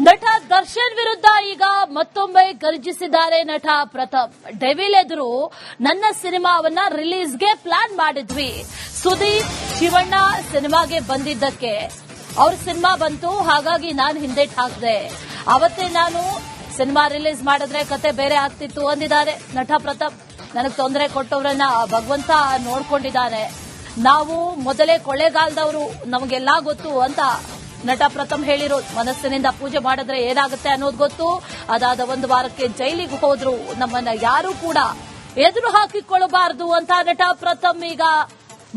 ನಟ ದರ್ಶನ್ ವಿರುದ್ಧ ಈಗ ಮತ್ತೊಮ್ಮೆ ಗರ್ಜಿಸಿದ್ದಾರೆ ನಟ ಪ್ರತಾಪ್. ಡೆವಿಲ್ ಎದುರು ನನ್ನ ಸಿನಿಮಾವನ್ನ ರಿಲೀಸ್ಗೆ ಪ್ಲಾನ್ ಮಾಡಿದ್ವಿ. ಸುದೀಪ್ ಶಿವಣ್ಣ ಸಿನಿಮಾಗೆ ಬಂದಿದ್ದಕ್ಕೆ ಅವ್ರ ಸಿನಿಮಾ ಬಂತು, ಹಾಗಾಗಿ ನಾನು ಹಿಂದೇಟ್ ಹಾಕಿದೆ. ಅವತ್ತೇ ನಾನು ಸಿನಿಮಾ ರಿಲೀಸ್ ಮಾಡಿದ್ರೆ ಕತೆ ಬೇರೆ ಆಗ್ತಿತ್ತು ಅಂದಿದ್ದಾರೆ ನಟ ಪ್ರತಾಪ್. ನನಗೆ ತೊಂದರೆ ಕೊಟ್ಟವರನ್ನ ಭಗವಂತ ನೋಡ್ಕೊಂಡಿದ್ದಾನೆ. ನಾವು ಮೊದಲೇ ಕೊಳ್ಳೇಗಾಲದವರು, ನಮಗೆಲ್ಲಾ ಗೊತ್ತು ಅಂತ ನಟ ಪ್ರಥಮ್ ಹೇಳಿರೋದು. ಮನಸ್ಸಿನಿಂದ ಪೂಜೆ ಮಾಡಿದ್ರೆ ಏನಾಗುತ್ತೆ ಅನ್ನೋದು ಗೊತ್ತು. ಅದಾದ ಒಂದು ವಾರಕ್ಕೆ ಜೈಲಿಗೆ ಹೋದ್ರು. ನಮ್ಮನ್ನ ಯಾರೂ ಕೂಡ ಎದುರು ಹಾಕಿಕೊಳ್ಳಬಾರದು ಅಂತ ನಟ ಪ್ರಥಮ್ ಈಗ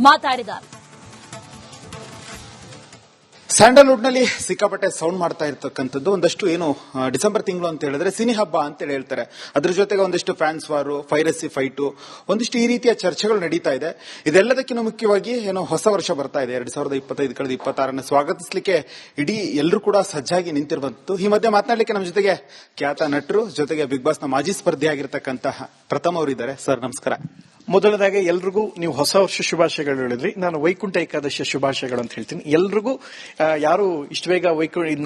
ಮಾತಾಡಿದ್ದಾರೆ. ಸ್ಯಾಂಡಲ್ವುಡ್ ನಲ್ಲಿ ಸಿಕ್ಕಾಪಟ್ಟೆ ಸೌಂಡ್ ಮಾಡ್ತಾ ಇರ್ತಕ್ಕಂಥದ್ದು ಒಂದಷ್ಟು ಏನು ಡಿಸೆಂಬರ್ ತಿಂಗಳು ಅಂತ ಹೇಳಿದ್ರೆ ಸಿನಿ ಹಬ್ಬ ಅಂತ ಹೇಳ್ತಾರೆ. ಅದ್ರ ಜೊತೆಗೆ ಒಂದಿಷ್ಟು ಫ್ಯಾನ್ಸ್ ವಾರು, ಪೈರಸಿ ಫೈಟು, ಒಂದಿಷ್ಟು ಈ ರೀತಿಯ ಚರ್ಚೆಗಳು ನಡೀತಾ ಇದೆ. ಇದೆಲ್ಲದಕ್ಕಿಂತ ಮುಖ್ಯವಾಗಿ ಏನೋ ಹೊಸ ವರ್ಷ ಬರ್ತಾ ಇದೆ 2025 ಕಳೆದ 26 ಸ್ವಾಗತಿಸಲಿಕ್ಕೆ ಇಡೀ ಎಲ್ಲರೂ ಕೂಡ ಸಜ್ಜಾಗಿ ನಿಂತಿರುವಂತದ್ದು. ಈ ಮಧ್ಯೆ ಮಾತನಾಡಲಿಕ್ಕೆ ನಮ್ಮ ಜೊತೆಗೆ ಖ್ಯಾತ ನಟರು, ಜೊತೆಗೆ ಬಿಗ್ ಬಾಸ್ ನ ಮಾಜಿ ಸ್ಪರ್ಧಿ ಆಗಿರ್ತಕ್ಕಂತಹ ಪ್ರಥಮ್ ಅವರಿದ್ದಾರೆ. ಸರ್ ನಮಸ್ಕಾರ. ಮೊದಲದಾಗಿ ಎಲ್ರಿಗೂ ನೀವು ಹೊಸ ವರ್ಷ ಶುಭಾಶಯಗಳು ಹೇಳಿದ್ರಿ. ನಾನು ವೈಕುಂಠ ಏಕಾದಶಿಯ ಶುಭಾಶಯಗಳು ಅಂತ ಹೇಳ್ತೀನಿ. ಎಲ್ರಿಗೂ ಯಾರು ಇಷ್ಟು ಬೇಗ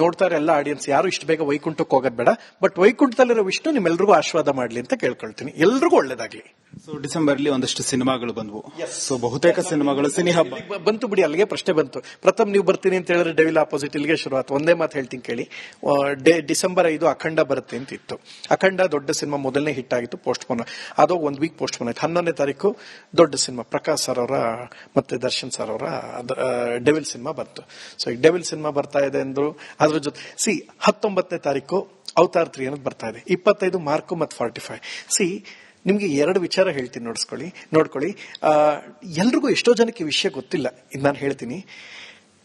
ನೋಡ್ತಾರೆ ಎಲ್ಲ ಆಡಿಯನ್ಸ್, ಯಾರು ಇಷ್ಟು ಬೇಗ ವೈಕುಂಠಕ್ಕೆ ಹೋಗೋದ್ ಬೇಡ, ಬಟ್ ವೈಕುಂಠದಲ್ಲಿರೋ ವಿಷ್ಣು ನಿಮ್ಮೆಲ್ರಿಗೂ ಆಶೀರ್ವಾದ ಮಾಡ್ಲಿ ಅಂತ ಕೇಳ್ಕೊಳ್ತೀನಿ. ಎಲ್ರಿಗೂ ಒಳ್ಳೇದಾಗ್ಲಿ. ಸೊ ಡಿಸೆಂಬರ್ ಅಲ್ಲಿ ಒಂದಷ್ಟು ಸಿನಿಮಾಗಳು ಬಂದವು. ಸೊ ಬಹುತೇಕ ಸಿನಿಮಾಗಳು ಸಿನಿ ಹಬ್ಬ ಬಂತು ಬಿಡಿ. ಅಲ್ಲಿಗೆ ಪ್ರಶ್ನೆ ಬಂತು. ಪ್ರಥಮ್ ನೀವು ಬರ್ತೀನಿ ಅಂತ ಹೇಳಿದ್ರೆ ಡೆವಿಲ್ ಆಪೋಸಿಟ್ ಇಲ್ಲಿಗೆ ಶುರುವಾತು. ಒಂದೇ ಮಾತು ಹೇಳ್ತೀನಿ ಕೇಳಿ. ಡಿಸೆಂಬರ್ 5 ಅಖಂಡ ಬರುತ್ತೆ ಅಂತ ಇತ್ತು. ಅಖಂಡ ದೊಡ್ಡ ಸಿನಿಮಾ ಮೊದಲನೇ ಹಿಟ್ ಆಗಿತ್ತು, ಪೋಸ್ಟ್ ಪೋನ್. ಅದು 1 ವೀಕ್ ಪೋಸ್ಟ್ ಪೋನ್ ಆಯ್ತು. 11ನೇ ತಾರೀಕು ದೊಡ್ಡ ಸಿನಿಮಾ ಪ್ರಕಾಶ್ ಸರ್ ಅವರ ಮತ್ತೆ ದರ್ಶನ್ ಸರ್ ಅವರ ಡೆವಿಲ್ ಸಿನಿಮಾ ಬಂತು. ಸೊ ಈ ಡೆವಿಲ್ ಸಿನಿಮಾ ಬರ್ತಾ ಇದೆ ಅಂದ್ರು. ಅದ್ರ ಜೊತೆ 19ನೇ ತಾರೀಕು ಅವತಾರ್ 3 ಅನ್ನೋದು ಬರ್ತಾ ಇದೆ. 25 ಮಾರ್ಕು ಮತ್ತು 45. ನಿಮ್ಗೆ 2 ವಿಚಾರ ಹೇಳ್ತೀನಿ, ನೋಡ್ಕೊಳ್ಳಿ. ಎಲ್ರಿಗೂ ಎಷ್ಟೋ ಜನಕ್ಕೆ ವಿಷಯ ಗೊತ್ತಿಲ್ಲ, ಇದು ನಾನು ಹೇಳ್ತೀನಿ.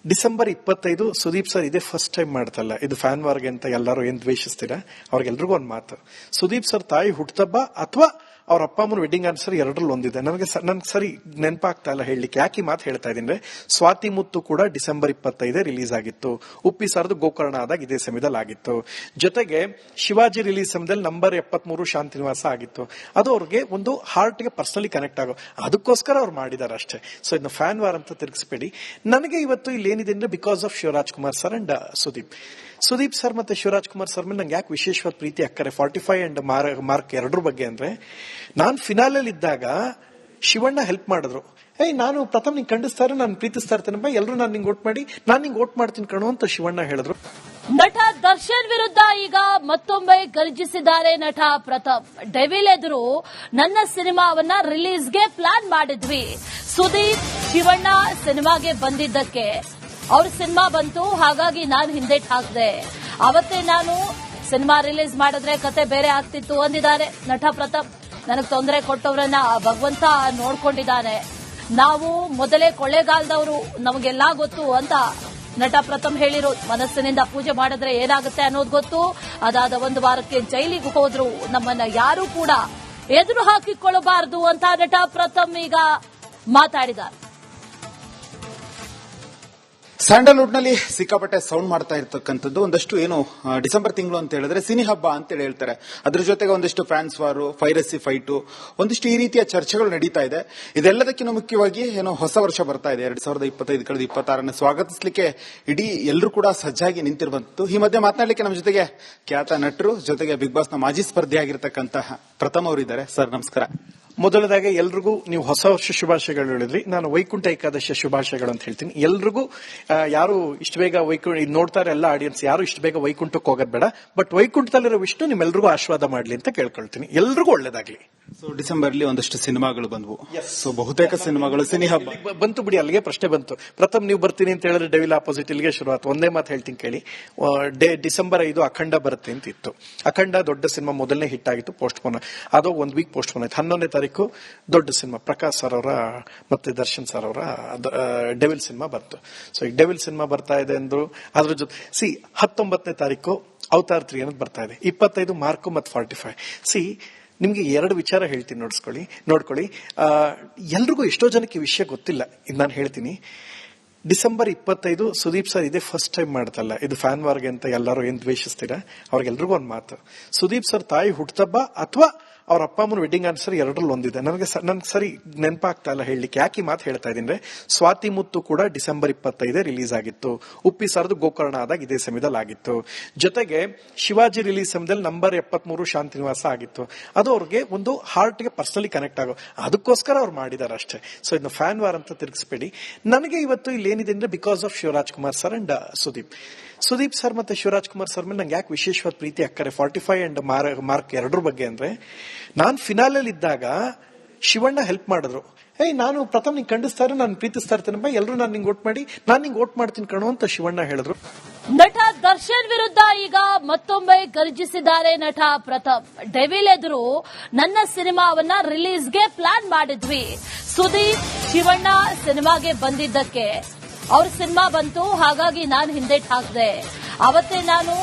ಡಿಸೆಂಬರ್ 25 ಸುದೀಪ್ ಸರ್ ಇದೇ ಫಸ್ಟ್ ಟೈಮ್ ಮಾಡ್ತಲ್ಲ. ಇದು ಫ್ಯಾನ್ ವಾರ್ಗೆ ಅಂತ ಎಲ್ಲರೂ ಏನ್ ದ್ವೇಷಿಸ್ತೀರಾ ಅವ್ರಿಗೆಲ್ರಿಗೂ ಒಂದು ಮಾತು. ಸುದೀಪ್ ಸರ್ ತಾಯಿ ಹುಟ್ಟುಹಬ್ಬ ಅಥವಾ ಅವ್ರ ಅಪ್ಪ ಅಮ್ಮನ ವೆಡ್ಡಿಂಗ್ ಆನಿವರ್ಸರಿ ಎರಡರಲ್ಲಿ ಒಂದಿದೆ. ನನ್ಗೆ ಸರಿ ನೆನಪಾಗ್ತಾ ಇಲ್ಲ ಹೇಳಲಿಕ್ಕೆ. ಯಾಕೆ ಈ ಮಾತು ಹೇಳ್ತಾ ಇದೀನಿ ಅಂದ್ರೆ, ಸ್ವಾತಿ ಮುತ್ತು ಕೂಡ ಡಿಸೆಂಬರ್ 25 ರಿಲೀಸ್ ಆಗಿತ್ತು. ಉಪ್ಪಿ ಸರ್ದು ಗೋಕರ್ಣ ಆದಾಗ ಇದೇ ಸಮಯದಲ್ಲಿ ಆಗಿತ್ತು. ಜೊತೆಗೆ ಶಿವಾಜಿ ರಿಲೀಸ್ ಸಮಯದಲ್ಲಿ ನಂಬರ್ 73 ಶಾಂತಿನಿವಾಸ ಆಗಿತ್ತು. ಅದು ಅವ್ರಿಗೆ ಒಂದು ಹಾರ್ಟ್ಗೆ ಪರ್ಸನಲಿ ಕನೆಕ್ಟ್ ಆಗೋ, ಅದಕ್ಕೋಸ್ಕರ ಅವ್ರು ಮಾಡಿದ್ದಾರೆ ಅಷ್ಟೇ. ಸೊ ಇದನ್ನ ಫ್ಯಾನ್ ವಾರ್ ಅಂತ ತಿರುಗಿಸ್ಬೇಡಿ. ನನಗೆ ಇವತ್ತು ಇಲ್ಲಿ ಏನಿದೆ ಅಂದ್ರೆ because of Shivaraj Kumar sir and Sudeep sir ಮತ್ತೆ ಶಿವರಾಜ್ ಕುಮಾರ್ ಸರ್ ಮೇಲೆ ನಂಗೆ ಯಾಕೆ ವಿಶೇಷವಾದ ಪ್ರೀತಿ ಅಕ್ಕರೆ 45 ಅಂಡ್ ಮಾರ್ಕ್ 2 ಬಗ್ಗೆ ಅಂದ್ರೆ, ನಾನು ಫಿನಾಲಲ್ಲಿ ಇದ್ದಾಗ ಶಿವಣ್ಣ ಹೆಲ್ಪ್ ಮಾಡಿದ್ರು. ನಾನು ಪ್ರಥಮ್ ನಿಂಗೆ ಖಂಡಿಸ್ತಾರೆ, ನಾನು ಪ್ರೀತಿಸ್ತಾ ಇರ್ತೇನೆ, ಎಲ್ಲರೂ ನಾನು ನಿಂಗೆ ಓಟ್ ಮಾಡಿ, ನಾನು ನಿಂಗೆ ಓಟ್ ಮಾಡ್ತೀನಿ ಕಣೋ ಅಂತ ಶಿವಣ್ಣ ಹೇಳಿದ್ರು. ನಟ ದರ್ಶನ್ ವಿರುದ್ಧ ಈಗ ಮತ್ತೊಮ್ಮೆ ಗರ್ಜಿಸಿದ್ದಾರೆ ನಟ ಪ್ರತಾಪ್. ಡೆವಿಲ್ ಎದುರು ನನ್ನ ಸಿನಿಮಾವನ್ನ ರಿಲೀಸ್ಗೆ ಪ್ಲಾನ್ ಮಾಡಿದ್ವಿ. ಸುದೀಪ್ ಶಿವಣ್ಣ ಸಿನಿಮಾಗೆ ಬಂದಿದ್ದಕ್ಕೆ ಅವ್ರ ಸಿನಿಮಾ ಬಂತು, ಹಾಗಾಗಿ ನಾನು ಹಿಂದೇಟ್ ಹಾಕಿದೆ. ಅವತ್ತೇ ನಾನು ಸಿನಿಮಾ ರಿಲೀಸ್ ಮಾಡಿದ್ರೆ ಕತೆ ಬೇರೆ ಆಗ್ತಿತ್ತು ಅಂದಿದ್ದಾರೆ ನಟ ಪ್ರತಾಪ್. ನನಗೆ ತೊಂದರೆ ಕೊಟ್ಟವರನ್ನ ಭಗವಂತ ನೋಡ್ಕೊಂಡಿದ್ದಾನೆ. ನಾವು ಮೊದಲೇ ಕೊಳ್ಳೇಗಾಲದವರು, ನಮಗೆಲ್ಲಾ ಗೊತ್ತು ಅಂತ ನಟ ಪ್ರಥಮ್ ಹೇಳಿರೋದು. ಮನಸ್ಸಿನಿಂದ ಪೂಜೆ ಮಾಡಿದ್ರೆ ಏನಾಗುತ್ತೆ ಅನ್ನೋದು ಗೊತ್ತು. ಅದಾದ ಒಂದು ವಾರಕ್ಕೆ ಜೈಲಿಗೆ ಹೋದ್ರು. ನಮ್ಮನ್ನ ಯಾರೂ ಕೂಡ ಎದುರು ಹಾಕಿಕೊಳ್ಳಬಾರದು ಅಂತ ನಟ ಪ್ರಥಮ್ ಈಗ ಮಾತಾಡಿದ್ದಾರೆ. ಸ್ಯಾಂಡಲ್ವುಡ್ ನಲ್ಲಿ ಸಿಕ್ಕಾಪಟ್ಟೆ ಸೌಂಡ್ ಮಾಡ್ತಾ ಇರ್ತಕ್ಕಂಥದ್ದು ಒಂದಷ್ಟು ಏನು ಡಿಸೆಂಬರ್ ತಿಂಗಳು ಅಂತ ಹೇಳಿದ್ರೆ ಸಿನಿ ಹಬ್ಬ ಅಂತ ಹೇಳ್ತಾರೆ. ಅದ್ರ ಜೊತೆಗೆ ಒಂದಿಷ್ಟು ಫ್ಯಾನ್ಸ್ ವಾರು, ಪೈರಸಿ ಫೈಟು, ಒಂದಿಷ್ಟು ಈ ರೀತಿಯ ಚರ್ಚೆಗಳು ನಡೀತಾ ಇದೆ. ಇದೆಲ್ಲದಕ್ಕಿಂತ ಮುಖ್ಯವಾಗಿ ಏನೋ ಹೊಸ ವರ್ಷ ಬರ್ತಾ ಇದೆ 2025 ಕಳೆದ 26 ಸ್ವಾಗತಿಸಲಿಕ್ಕೆ ಇಡೀ ಎಲ್ಲರೂ ಕೂಡ ಸಜ್ಜಾಗಿ ನಿಂತಿರುವಂತದ್ದು. ಈ ಮಧ್ಯೆ ಮಾತನಾಡಲಿಕ್ಕೆ ನಮ್ಮ ಜೊತೆಗೆ ಖ್ಯಾತ ನಟರು, ಜೊತೆಗೆ ಬಿಗ್ ಬಾಸ್ ನ ಮಾಜಿ ಸ್ಪರ್ಧಿ ಆಗಿರ್ತಕ್ಕಂತಹ ಪ್ರಥಮ್ ಅವರಿದ್ದಾರೆ. ಸರ್ ನಮಸ್ಕಾರ. ಮೊದಲದಾಗಿ ಎಲ್ರಿಗೂ ನೀವು ಹೊಸ ವರ್ಷ ಶುಭಾಶಯಗಳು ಹೇಳಿದ್ರಿ. ನಾನು ವೈಕುಂಠ ಏಕಾದಶಿಯ ಶುಭಾಶಯಗಳು ಅಂತ ಹೇಳ್ತೀನಿ. ಎಲ್ರಿಗೂ ಯಾರು ಇಷ್ಟು ಬೇಗ ನೋಡ್ತಾರೆ ಎಲ್ಲ ಆಡಿಯನ್ಸ್, ಯಾರು ಇಷ್ಟು ಬೇಗ ವೈಕುಂಠಕ್ಕೆ ಹೋಗೋದ್ ಬೇಡ, ಬಟ್ ವೈಕುಂಠದಲ್ಲಿರೋ ವಿಷ್ಣು ನಿಮ್ಮೆಲ್ರಿಗೂ ಆಶೀರ್ವಾದ ಮಾಡ್ಲಿ ಅಂತ ಕೇಳ್ಕೊಳ್ತೀನಿ. ಎಲ್ರಿಗೂ ಒಳ್ಳೇದಾಗ್ಲಿ. ಸೊ ಡಿಸೆಂಬರ್ ಅಲ್ಲಿ ಒಂದಷ್ಟು ಸಿನಿಮಾಗಳು ಬಂದವು. ಸೊ ಬಹುತೇಕ ಸಿನಿಮಾಗಳು ಸಿನಿ ಹಬ್ಬ ಬಂತು ಬಿಡಿ. ಅಲ್ಲಿಗೆ ಪ್ರಶ್ನೆ ಬಂತು. ಪ್ರಥಮ್ ನೀವು ಬರ್ತೀನಿ ಅಂತ ಹೇಳಿದ್ರೆ ಡೆವಿಲ್ ಆಪೋಸಿಟ್ ಇಲ್ಲಿಗೆ ಶುರುವಾತು. ಒಂದೇ ಮಾತು ಹೇಳ್ತೀನಿ ಕೇಳಿ. ಡಿಸೆಂಬರ್ 5 ಅಖಂಡ ಬರುತ್ತೆ ಅಂತ ಇತ್ತು. ಅಖಂಡ ದೊಡ್ಡ ಸಿನಿಮಾ ಮೊದಲನೇ ಹಿಟ್ ಆಗಿತ್ತು, ಪೋಸ್ಟ್ ಪೋನ್. ಅದು 1 ವೀಕ್ ಪೋಸ್ಟ್ ಪೋನ್ ಆಯ್ತು. 11ನೇ ತಾರೀಕು ದೊಡ್ಡ ಸಿನಿಮಾ ಪ್ರಕಾಶ್ ಸರ್ ಅವರ ಮತ್ತೆ ದರ್ಶನ್ ಸರ್ ಅವರ ಡೆವಿಲ್ ಸಿನಿಮಾ ಬಂತು. ಸೊ ಈ ಡೆವಿಲ್ ಸಿನಿಮಾ ಬರ್ತಾ ಇದೆ ಅಂದ್ರು. ಅದ್ರ ಜೊತೆ 19ನೇ ತಾರೀಕು ಅವತಾರ್ 3 ಅನ್ನೋದು ಬರ್ತಾ ಇದೆ. 25 ಮಾರ್ಕು ಮತ್ತು 45. ನಿಮ್ಗೆ 2 ವಿಚಾರ ಹೇಳ್ತೀನಿ, ನೋಡ್ಕೊಳ್ಳಿ. ಎಲ್ರಿಗೂ ಎಷ್ಟೋ ಜನಕ್ಕೆ ವಿಷಯ ಗೊತ್ತಿಲ್ಲ, ಇದು ನಾನು ಹೇಳ್ತೀನಿ. ಡಿಸೆಂಬರ್ 25 ಸುದೀಪ್ ಸರ್ ಇದೇ ಫಸ್ಟ್ ಟೈಮ್ ಮಾಡ್ತಲ್ಲ. ಇದು ಫ್ಯಾನ್ ವಾರ್ಗೆ ಅಂತ ಎಲ್ಲರೂ ಏನ್ ದ್ವೇಷಿಸ್ತೀರಾ ಅವ್ರಿಗೆಲ್ರಿಗೂ ಒಂದು ಮಾತು. ಸುದೀಪ್ ಸರ್ ತಾಯಿ ಹುಟ್ಟುಹಬ್ಬ ಅಥವಾ ಅವ್ರ ಅಪ್ಪ ಅಮ್ಮನ ವೆಡ್ಡಿಂಗ್ ಆನಿವರ್ಸರಿ ಎರಡರಲ್ಲಿ ಒಂದಿದೆ. ನನ್ಗೆ ಸರಿ ನೆನಪಾಗ್ತಾ ಇಲ್ಲ ಹೇಳಲಿಕ್ಕೆ, ಯಾಕೆ ಮಾತು ಹೇಳ್ತಾ ಇದೀನಿ. ಸ್ವಾತಿ ಮುತ್ತು ಕೂಡ ಡಿಸೆಂಬರ್ 25 ರಿಲೀಸ್ ಆಗಿತ್ತು. ಉಪ್ಪಿ ಸರ್ದು ಗೋಕರ್ಣ ಆದಾಗ ಇದೇ ಸಮಯದಲ್ಲಿ ಆಗಿತ್ತು. ಜೊತೆಗೆ ಶಿವಾಜಿ ರಿಲೀಸ್ ಸಮಯದಲ್ಲಿ ನಂಬರ್ 73 ಶಾಂತಿನಿವಾಸ ಆಗಿತ್ತು. ಅದು ಅವ್ರಿಗೆ ಒಂದು ಹಾರ್ಟ್ಗೆ ಪರ್ಸನಲಿ ಕನೆಕ್ಟ್ ಆಗೋ, ಅದಕ್ಕೋಸ್ಕರ ಅವ್ರು ಮಾಡಿದಾರೆ ಅಷ್ಟೇ. ಸೊ ಇದನ್ನ ಫ್ಯಾನ್ ವಾರ್ ಅಂತ ತಿರುಗಿಸ್ಬೇಡಿ. ನನಗೆ ಇವತ್ತು ಇಲ್ಲಿ ಏನಿದೆ ಅಂದ್ರೆ because of Shivaraj Kumar sir and Sudeep sir ಮತ್ತೆ ಶಿವರಾಜ್ ಕುಮಾರ್ ಸರ್ ಮೇಲೆ ನಂಗೆ ಯಾಕೆ ವಿಶೇಷವಾದ ಪ್ರೀತಿ ಅಕ್ಕರೆ 45 ಅಂಡ್ ಮಾರ್ಕ್ ಎರಡರ ಬಗ್ಗೆ ಅಂದ್ರೆ, ನಾನು ಫಿನಾಲಲ್ಲಿ ಇದ್ದಾಗ ಶಿವಣ್ಣ ಹೆಲ್ಪ್ ಮಾಡಿದ್ರು. ನಾನು ಪ್ರಥಮ್ ನಿಂಗೆ ಖಂಡಿಸ್ತಾರೆ, ನಾನು ಪ್ರೀತಿಸ್ತಾ ಇರ್ತೇನೆ, ಎಲ್ಲರೂ ನಾನು ನಿಂಗೆ ಓಟ್ ಮಾಡಿ, ನಾನು ನಿಂಗೆ ಓಟ್ ಮಾಡ್ತೀನಿ ಕಣೋ ಅಂತ ಶಿವಣ್ಣ ಹೇಳಿದ್ರು. ನಟ ದರ್ಶನ್ ವಿರುದ್ಧ ಈಗ ಮತ್ತೊಮ್ಮೆ ಗರ್ಜಿಸಿದ್ದಾರೆ ನಟ ಪ್ರತಾಪ್. ಡೆವಿಲ್ ಎದುರು ನನ್ನ ಸಿನಿಮಾವನ್ನ ರಿಲೀಸ್ಗೆ ಪ್ಲಾನ್ ಮಾಡಿದ್ವಿ. ಸುದೀಪ್ ಶಿವಣ್ಣ ಸಿನಿಮಾಗೆ ಬಂದಿದ್ದಕ್ಕೆ ಅವ್ರ ಸಿನಿಮಾ ಬಂತು, ಹಾಗಾಗಿ ನಾನು ಹಿಂದೇಟ್ ಹಾಕಿದೆ. ಅವತ್ತೇ ನಾನು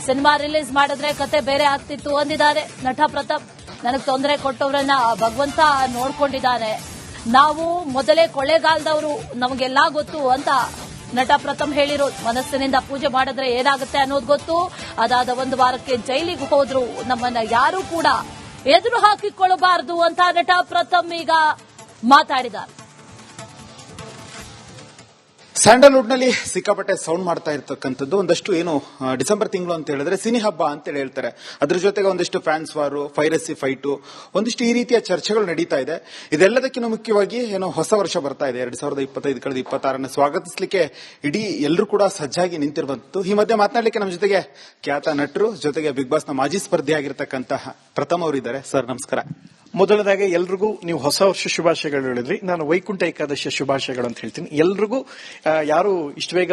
ಸಿನಿಮಾ ರಿಲೀಸ್ ಮಾಡಿದ್ರೆ ಕತೆ ಬೇರೆ ಆಗ್ತಿತ್ತು ಅಂದಿದ್ದಾರೆ ನಟ ಪ್ರತಾಪ್. ನನಗೆ ತೊಂದರೆ ಕೊಟ್ಟವ್ರನ್ನ ಭಗವಂತ ನೋಡ್ಕೊಂಡಿದ್ದಾನೆ. ನಾವು ಮೊದಲೇ ಕೊಳ್ಳೇಗಾಲದವರು, ನಮಗೆಲ್ಲಾ ಗೊತ್ತು ಅಂತ ನಟ ಪ್ರಥಮ್ ಹೇಳಿರೋದು. ಮನಸ್ಸಿನಿಂದ ಪೂಜೆ ಮಾಡಿದ್ರೆ ಏನಾಗುತ್ತೆ ಅನ್ನೋದು ಗೊತ್ತು. ಅದಾದ ಒಂದು ವಾರಕ್ಕೆ ಜೈಲಿಗೆ ಹೋದ್ರು. ನಮ್ಮನ್ನ ಯಾರೂ ಕೂಡ ಎದುರು ಹಾಕಿಕೊಳ್ಳಬಾರದು ಅಂತ ನಟ ಪ್ರಥಮ್ ಈಗ ಮಾತಾಡಿದ್ದಾರೆ. ಸ್ಯಾಂಡಲ್ವುಡ್ ನಲ್ಲಿ ಸಿಕ್ಕಾಪಟ್ಟೆ ಸೌಂಡ್ ಮಾಡ್ತಾ ಇರ್ತಕ್ಕಂಥದ್ದು ಒಂದಷ್ಟು ಏನು ಡಿಸೆಂಬರ್ ತಿಂಗಳು ಅಂತ ಹೇಳಿದ್ರೆ ಸಿನಿ ಹಬ್ಬ ಅಂತ ಹೇಳ್ತಾರೆ. ಅದ್ರ ಜೊತೆಗೆ ಒಂದಿಷ್ಟು ಫ್ಯಾನ್ಸ್ ವಾರು, ಪೈರಸಿ ಫೈಟು, ಒಂದಿಷ್ಟು ಈ ರೀತಿಯ ಚರ್ಚೆಗಳು ನಡೀತಾ ಇದೆ. ಇದೆಲ್ಲದಕ್ಕಿಂತ ಮುಖ್ಯವಾಗಿ ಏನೋ ಹೊಸ ವರ್ಷ ಬರ್ತಾ ಇದೆ 2025 ಕಳೆದ 26ನೇ ಸ್ವಾಗತಿಸಲಿಕ್ಕೆ ಇಡೀ ಎಲ್ಲರೂ ಕೂಡ ಸಜ್ಜಾಗಿ ನಿಂತಿರುವಂತದ್ದು. ಈ ಮಧ್ಯೆ ಮಾತನಾಡಲಿಕ್ಕೆ ನಮ್ಮ ಜೊತೆಗೆ ಖ್ಯಾತ ನಟರು, ಜೊತೆಗೆ ಬಿಗ್ ಬಾಸ್ ನ ಮಾಜಿ ಸ್ಪರ್ಧಿ ಆಗಿರ್ತಕ್ಕಂತಹ ಪ್ರಥಮ್ ಅವರಿದ್ದಾರೆ. ಸರ್ ನಮಸ್ಕಾರ. ಮೊದಲದಾಗಿ ಎಲ್ರಿಗೂ ನೀವು ಹೊಸ ವರ್ಷ ಶುಭಾಶಯಗಳು ಹೇಳಿದ್ರಿ. ನಾನು ವೈಕುಂಠ ಏಕಾದಶಿಯ ಶುಭಾಶಯಗಳು ಅಂತ ಹೇಳ್ತೀನಿ. ಎಲ್ರಿಗೂ ಯಾರು ಇಷ್ಟು ಬೇಗ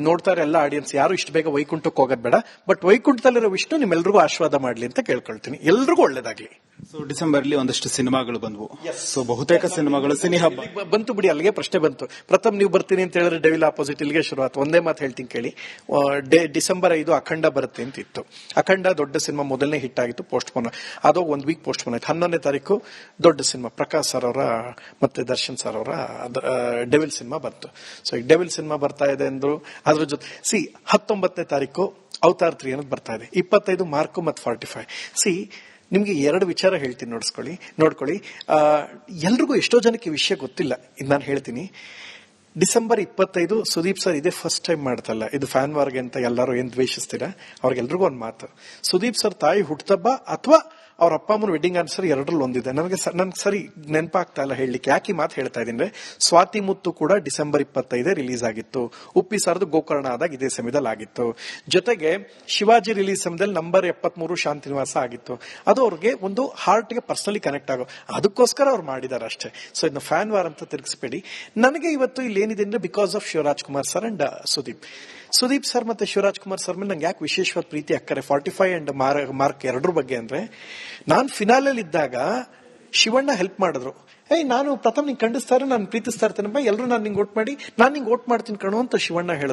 ನೋಡ್ತಾರೆ ಎಲ್ಲ ಆಡಿಯನ್ಸ್, ಯಾರು ಇಷ್ಟು ಬೇಗ ವೈಕುಂಠಕ್ಕೆ ಹೋಗೋದ್ ಬೇಡ, ಬಟ್ ವೈಕುಂಠದಲ್ಲಿರೋ ವಿಷ್ಣು ನಿಮ್ಮೆಲ್ರಿಗೂ ಆಶೀರ್ವಾದ ಮಾಡ್ಲಿ ಅಂತ ಕೇಳ್ಕೊಳ್ತೀನಿ. ಎಲ್ರಿಗೂ ಒಳ್ಳೇದಾಗ್ಲಿ. ಸೊ ಡಿಸೆಂಬರ್ ಅಲ್ಲಿ ಒಂದಷ್ಟು ಸಿನಿಮಾಗಳು ಬಂದವು. ಸೊ ಬಹುತೇಕ ಸಿನಿಮಾಗಳು ಸಿನಿ ಹಬ್ಬ ಬಂತು ಬಿಡಿ. ಅಲ್ಲಿಗೆ ಪ್ರಶ್ನೆ ಬಂತು. ಪ್ರಥಮ್ ನೀವು ಬರ್ತೀನಿ ಅಂತ ಹೇಳಿದ್ರೆ ಡೆವಿಲ್ ಆಪೋಸಿಟ್ ಇಲ್ಲಿಗೆ ಶುರುವಾತು. ಒಂದೇ ಮಾತು ಹೇಳ್ತೀನಿ ಕೇಳಿ. ಡಿಸೆಂಬರ್ 5 ಅಖಂಡ ಬರುತ್ತೆ ಅಂತ ಇತ್ತು. ಅಖಂಡ ದೊಡ್ಡ ಸಿನಿಮಾ ಮೊದಲನೇ ಹಿಟ್ ಆಗಿತ್ತು, ಪೋಸ್ಟ್ ಪೋನ್ ಅದು 1 ವೀಕ್ ಪೋಸ್ಟ್ ಪೋನ್ ಆಯ್ತು. 11ನೇ ತಾರೀಕು ದೊಡ್ಡ ಸಿನಿಮಾ ಪ್ರಕಾಶ್ ಸರ್ ಅವರ ಮತ್ತೆ ದರ್ಶನ್ ಸರ್ ಅವರ ಡೆವಿಲ್ ಸಿನಿಮಾ ಬಂತು. ಸೊ ಈ ಡೆವಿಲ್ ಸಿನಿಮಾ ಬರ್ತಾ ಇದೆ ಅಂದ್ರು. ಅದ್ರ ಜೊತೆ 19ನೇ ತಾರೀಕು ಅವತಾರ್ 3 ಅನ್ನೋದು ಬರ್ತಾ ಇದೆ. 25 ಮಾರ್ಕು ಮತ್ತು 45. ನಿಮ್ಗೆ 2 ವಿಚಾರ ಹೇಳ್ತೀನಿ, ನೋಡ್ಕೊಳ್ಳಿ. ಎಲ್ರಿಗೂ ಎಷ್ಟೋ ಜನಕ್ಕೆ ವಿಷಯ ಗೊತ್ತಿಲ್ಲ, ಇದು ನಾನು ಹೇಳ್ತೀನಿ. ಡಿಸೆಂಬರ್ 25 ಸುದೀಪ್ ಸರ್ ಇದೇ ಫಸ್ಟ್ ಟೈಮ್ ಮಾಡ್ತಲ್ಲ, ಇದು ಫ್ಯಾನ್ ವಾರ್ಗೆ ಅಂತ ಎಲ್ಲರೂ ಏನ್ ದ್ವೇಷಿಸ್ತೀರಾ ಅವ್ರಿಗೆಲ್ರಿಗೂ ಒಂದು ಮಾತು. ಸುದೀಪ್ ಸರ್ ತಾಯಿ ಹುಟ್ಟುಹಬ್ಬ ಅಥವಾ ಅವ್ರ ಅಪ್ಪ ಅಮ್ಮನ ವೆಡ್ಡಿಂಗ್ ಆನಿವರ್ಸರಿ ಎರಡರಲ್ಲಿ ಒಂದಿದೆ. ನನಗೆ ಸರಿ ನೆನಪಾಗ್ತಾ ಇಲ್ಲ ಹೇಳಲಿಕ್ಕೆ, ಯಾಕೆ ಮಾತು ಹೇಳ್ತಾ ಇದೀನಿ. ಸ್ವಾತಿ ಮುತ್ತು ಕೂಡ ಡಿಸೆಂಬರ್ 25 ರಿಲೀಸ್ ಆಗಿತ್ತು. ಉಪ್ಪಿ ಸರ್ದು ಗೋಕರ್ಣ ಆದಾಗ ಇದೇ ಸಮಯದಲ್ಲಿ ಆಗಿತ್ತು. ಜೊತೆಗೆ ಶಿವಾಜಿ ರಿಲೀಸ್ ಸಮಯದಲ್ಲಿ ನಂಬರ್ 73 ಶಾಂತಿನಿವಾಸ ಆಗಿತ್ತು. ಅದು ಅವ್ರಿಗೆ ಒಂದು ಹಾರ್ಟ್ಗೆ ಪರ್ಸನಲಿ ಕನೆಕ್ಟ್ ಆಗೋ, ಅದಕ್ಕೋಸ್ಕರ ಅವ್ರು ಮಾಡಿದಾರೆ ಅಷ್ಟೇ. ಸೊ ಇದನ್ನ ಫ್ಯಾನ್ ವಾರ್ ಅಂತ ತಿರುಗಿಸ್ಬೇಡಿ. ನನಗೆ ಇವತ್ತು ಇಲ್ಲಿ ಏನಿದೆ ಅಂದ್ರೆ because of Shivaraj Kumar sir and Sudeep sir ಮತ್ತೆ ಶಿವರಾಜ್ ಕುಮಾರ್ ಸರ್ ಮೇಲೆ ನಂಗೆ ಯಾಕೆ ವಿಶೇಷವಾದ ಪ್ರೀತಿ ಅಕ್ಕರೆ 45 ಅಂಡ್ ಮಾರ್ಕ್ ಎರಡರ ಬಗ್ಗೆ ಅಂದ್ರೆ, ನಾನು ಫಿನಾಲಲ್ಲಿ ಇದ್ದಾಗ ಶಿವಣ್ಣ ಹೆಲ್ಪ್ ಮಾಡಿದ್ರು. ನಾನು ಪ್ರಥಮ್ ನಿಂಗೆ ಖಂಡಿಸ್ತಾರೆ, ನಾನು ಪ್ರೀತಿಸ್ತಾ ಇರ್ತೇನೆ, ಎಲ್ಲರೂ ನಾನು ನಿಂಗೆ ಓಟ್ ಮಾಡಿ, ನಾನು ನಿಂಗೆ ಓಟ್ ಮಾಡ್ತೀನಿ ಕಣೋ ಅಂತ ಶಿವಣ್ಣ ಹೇಳಿದ್ರು.